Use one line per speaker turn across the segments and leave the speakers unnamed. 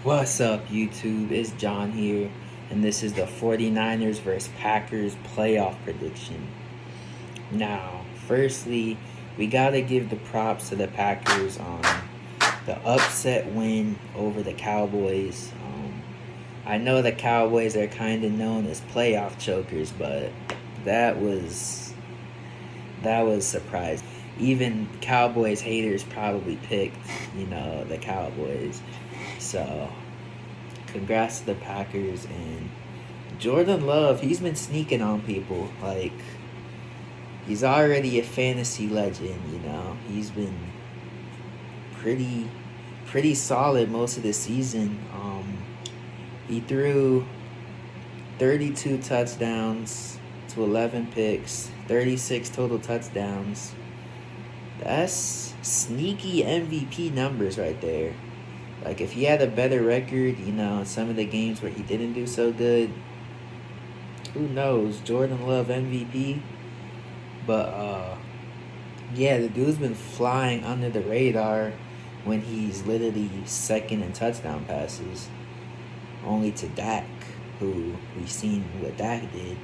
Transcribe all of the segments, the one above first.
What's up, YouTube? It's John here, and this is the 49ers versus Packers playoff prediction. Now, firstly, we got to give the props to the Packers on the upset win over the Cowboys. I know the Cowboys are kind of known as playoff chokers, but that was that was surprising. Even Cowboys haters probably picked, the Cowboys. So congrats to the Packers and Jordan Love. He's been sneaking on people. Like, he's already a fantasy legend. He's been pretty pretty solid most of the season. He threw 32 touchdowns to 11 picks, 36 total touchdowns. That's sneaky MVP numbers right there. Like, if he had a better record, in some of the games where he didn't do so good, who knows? Jordan Love MVP. But, yeah, the dude's been flying under the radar when he's literally second in touchdown passes. Only to Dak, who we seen what Dak did.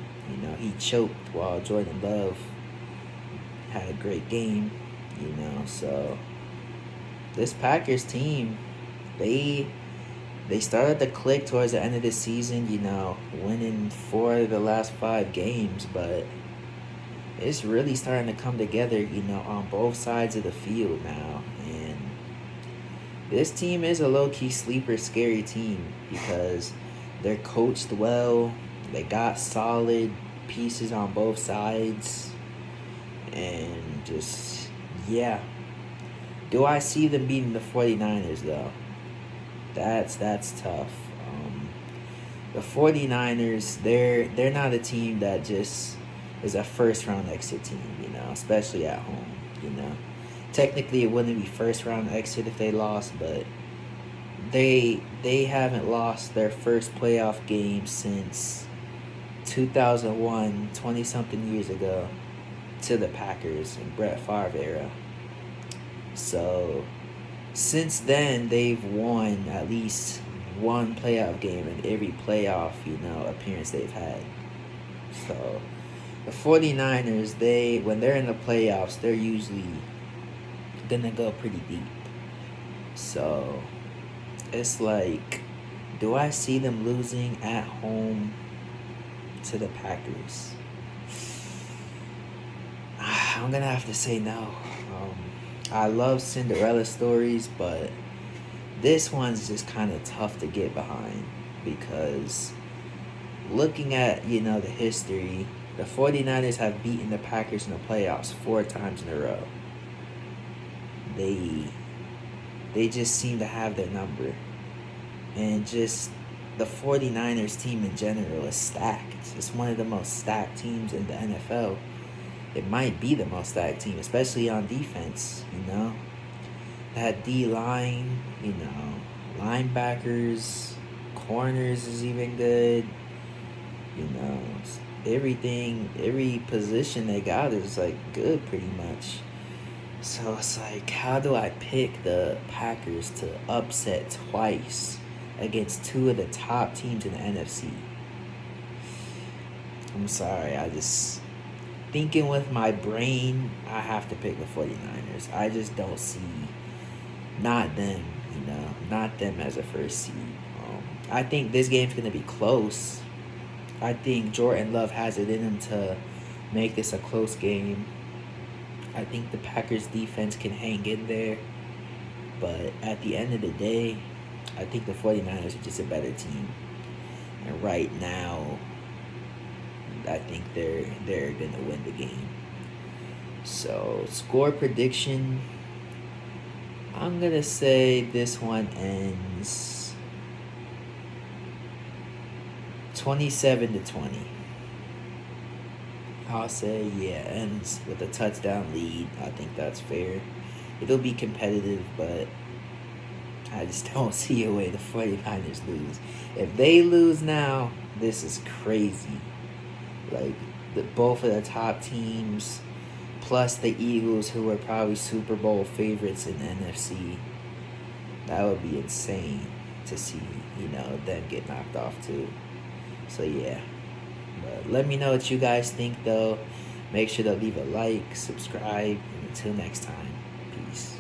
He choked while Jordan Love had a great game, So, this Packers team, they started to click towards the end of the season, winning 4 of the last 5 games, but it's really starting to come together, on both sides of the field now. And this team is a low-key sleeper scary team because they're coached well, they got solid pieces on both sides, and just, yeah. Do I see them beating the 49ers, though? That's tough. The 49ers, they're not a team that just is a first round exit team, especially at home, Technically it wouldn't be first round exit if they lost, but they haven't lost their first playoff game since 2001, 20 something years ago, to the Packers in Brett Favre era. So since then, they've won at least one playoff game in every playoff, appearance they've had. So the 49ers, when they're in the playoffs, they're usually gonna go pretty deep. So it's like, do I see them losing at home to the Packers? I'm gonna have to say no. I love Cinderella stories, but this one's just kind of tough to get behind because looking at, the history, the 49ers have beaten the Packers in the playoffs 4 times in a row. They just seem to have their number. And just the 49ers team in general is stacked. It's one of the most stacked teams in the NFL. It might be the most stacked team, especially on defense, That D-line, linebackers, corners is even good. Everything, every position they got is, good pretty much. So it's like, how do I pick the Packers to upset twice against 2 of the top teams in the NFC? I'm sorry, thinking with my brain, I have to pick the 49ers. I just don't see, not them, not them as a first seed. I think this game's going to be close. I think Jordan Love has it in him to make this a close game. I think the Packers defense can hang in there. But at the end of the day, I think the 49ers are just a better team. And right now, I think they're gonna win the game. So, score prediction, I'm gonna say this one ends 27-20. I'll say, ends with a touchdown lead. I think that's fair. It'll be competitive, but I just don't see a way the 49ers lose. If they lose now, this is crazy. Like, both of the top teams, plus the Eagles, who are probably Super Bowl favorites in the NFC. That would be insane. to see, them get knocked off too. So yeah. But let me know what you guys think though. Make sure to leave a like, subscribe, and until next time, peace.